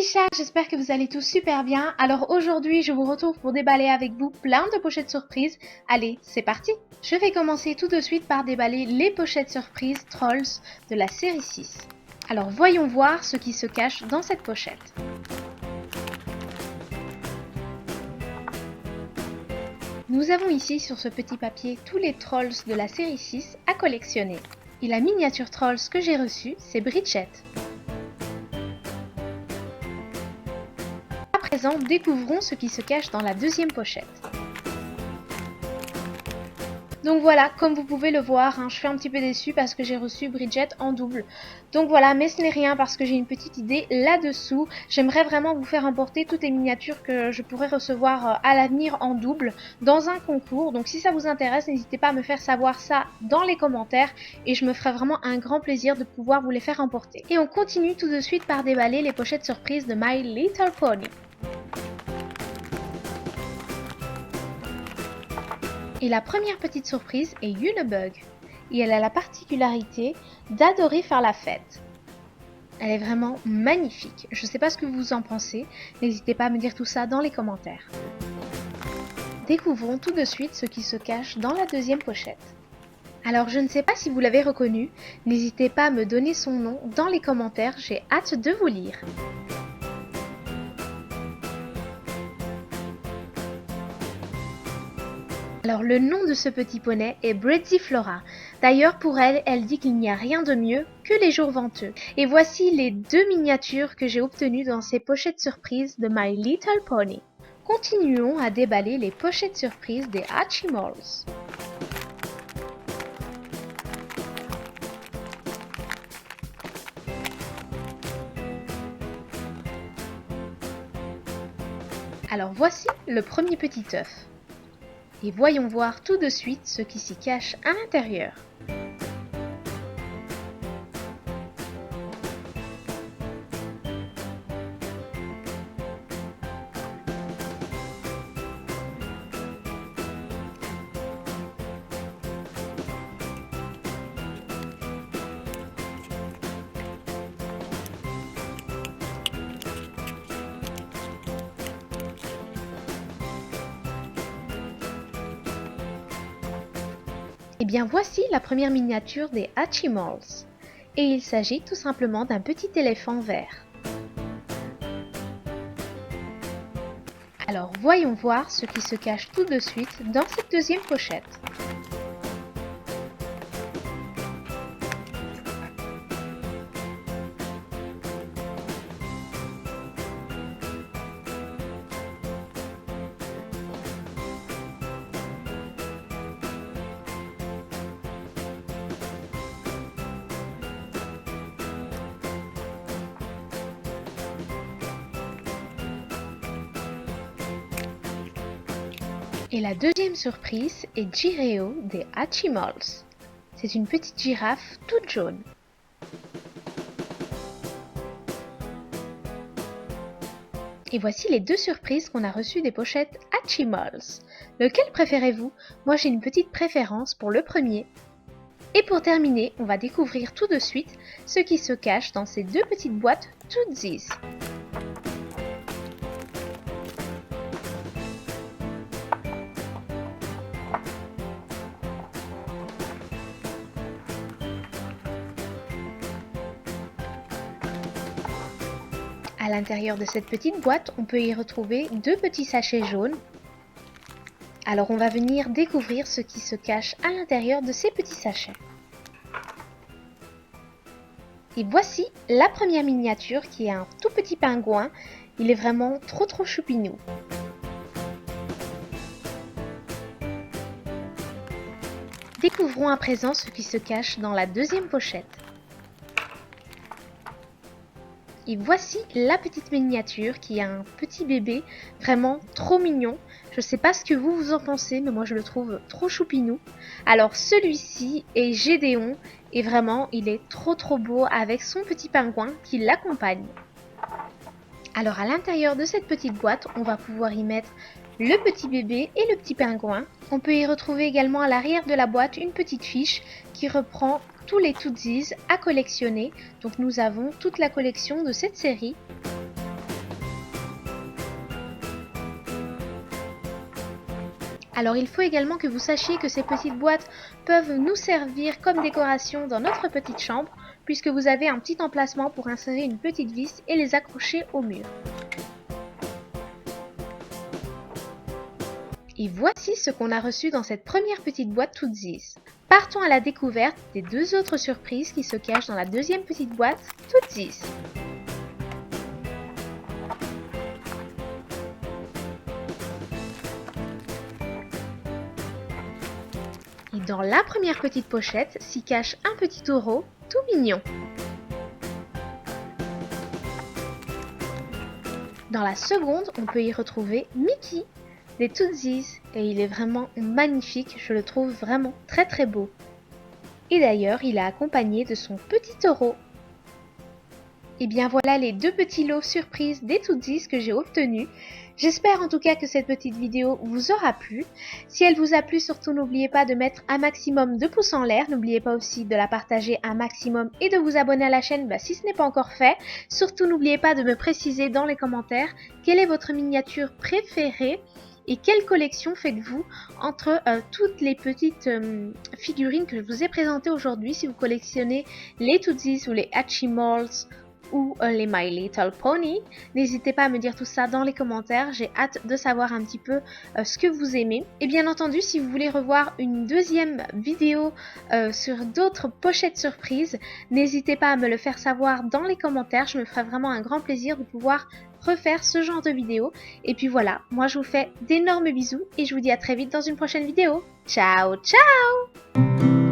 petits chats, j'espère que vous allez tous super bien. Alors aujourd'hui, je vous retrouve pour déballer avec vous plein de pochettes surprises. Allez, c'est parti! Je vais commencer tout de suite par déballer les pochettes surprises Trolls de la série 6. Alors voyons voir ce qui se cache dans cette pochette. Nous avons ici sur ce petit papier tous les Trolls de la série 6 à collectionner. Et la miniature Trolls que j'ai reçue, c'est Bridget. À présent, découvrons ce qui se cache dans la deuxième pochette. Donc voilà, comme vous pouvez le voir, je suis un petit peu déçue parce que j'ai reçu Bridget en double. Donc voilà, mais ce n'est rien parce que j'ai une petite idée là-dessous. J'aimerais vraiment vous faire emporter toutes les miniatures que je pourrais recevoir à l'avenir en double dans un concours. Donc si ça vous intéresse, n'hésitez pas à me faire savoir ça dans les commentaires et je me ferai vraiment un grand plaisir de pouvoir vous les faire emporter. Et on continue tout de suite par déballer les pochettes surprises de My Little Pony. Et la première petite surprise est Unibug, et elle a la particularité d'adorer faire la fête. Elle est vraiment magnifique. Je ne sais pas ce que vous en pensez, n'hésitez pas à me dire tout ça dans les commentaires. Découvrons tout de suite ce qui se cache dans la deuxième pochette. Alors je ne sais pas si vous l'avez reconnu, n'hésitez pas à me donner son nom dans les commentaires, j'ai hâte de vous lire. Alors le nom de ce petit poney est Breadziflora. D'ailleurs pour elle, elle dit qu'il n'y a rien de mieux que les jours venteux. Et voici les deux miniatures que j'ai obtenues dans ces pochettes surprises de My Little Pony. Continuons à déballer les pochettes surprises des Hatchimals. Alors voici le premier petit œuf. Et voyons voir tout de suite ce qui s'y cache à l'intérieur. Et bien voici la première miniature des Hatchimals. Et il s'agit tout simplement d'un petit éléphant vert. Alors voyons voir ce qui se cache tout de suite dans cette deuxième pochette. Et la deuxième surprise est Jireo des Hatchimals. C'est une petite girafe toute jaune. Et voici les deux surprises qu'on a reçues des pochettes Hatchimals. Lequel préférez-vous? Moi j'ai une petite préférence pour le premier. Et pour terminer, on va découvrir tout de suite ce qui se cache dans ces deux petites boîtes Tootsies. À l'intérieur de cette petite boîte, on peut y retrouver deux petits sachets jaunes. Alors on va venir découvrir ce qui se cache à l'intérieur de ces petits sachets. Et voici la première miniature qui est un tout petit pingouin. Il est vraiment trop choupinou. Découvrons à présent ce qui se cache dans la deuxième pochette. Et voici la petite miniature qui a un petit bébé vraiment trop mignon. Je ne sais pas ce que vous en pensez, mais moi je le trouve trop choupinou. Alors celui-ci est Gédéon et vraiment il est trop beau avec son petit pingouin qui l'accompagne. Alors à l'intérieur de cette petite boîte, on va pouvoir y mettre le petit bébé et le petit pingouin. On peut y retrouver également à l'arrière de la boîte une petite fiche qui reprend tous les Tootsies à collectionner. Donc nous avons toute la collection de cette série. Alors il faut également que vous sachiez que ces petites boîtes peuvent nous servir comme décoration dans notre petite chambre, puisque vous avez un petit emplacement pour insérer une petite vis et les accrocher au mur. Et voici ce qu'on a reçu dans cette première petite boîte Tootzies. Partons à la découverte des deux autres surprises qui se cachent dans la deuxième petite boîte Tootzies. Et dans la première petite pochette s'y cache un petit taureau tout mignon. Dans la seconde, on peut y retrouver Mickey des Tootzies et il est vraiment magnifique, je le trouve vraiment très très beau. Et d'ailleurs, il est accompagné de son petit taureau. Et bien voilà les deux petits lots surprises des Tootzies que j'ai obtenus. J'espère en tout cas que cette petite vidéo vous aura plu. Si elle vous a plu, surtout n'oubliez pas de mettre un maximum de pouces en l'air. N'oubliez pas aussi de la partager un maximum et de vous abonner à la chaîne si ce n'est pas encore fait. Surtout n'oubliez pas de me préciser dans les commentaires quelle est votre miniature préférée. Et quelle collection faites-vous entre toutes les petites figurines que je vous ai présentées aujourd'hui? Si vous collectionnez les Tootzies ou les Hatchimals ou les My Little Pony, n'hésitez pas à me dire tout ça dans les commentaires. J'ai hâte de savoir un petit peu ce que vous aimez. Et bien entendu, si vous voulez revoir une deuxième vidéo sur d'autres pochettes surprises, n'hésitez pas à me le faire savoir dans les commentaires. Je me ferai vraiment un grand plaisir de pouvoir refaire ce genre de vidéo. Et puis voilà, moi je vous fais d'énormes bisous et je vous dis à très vite dans une prochaine vidéo. Ciao, ciao!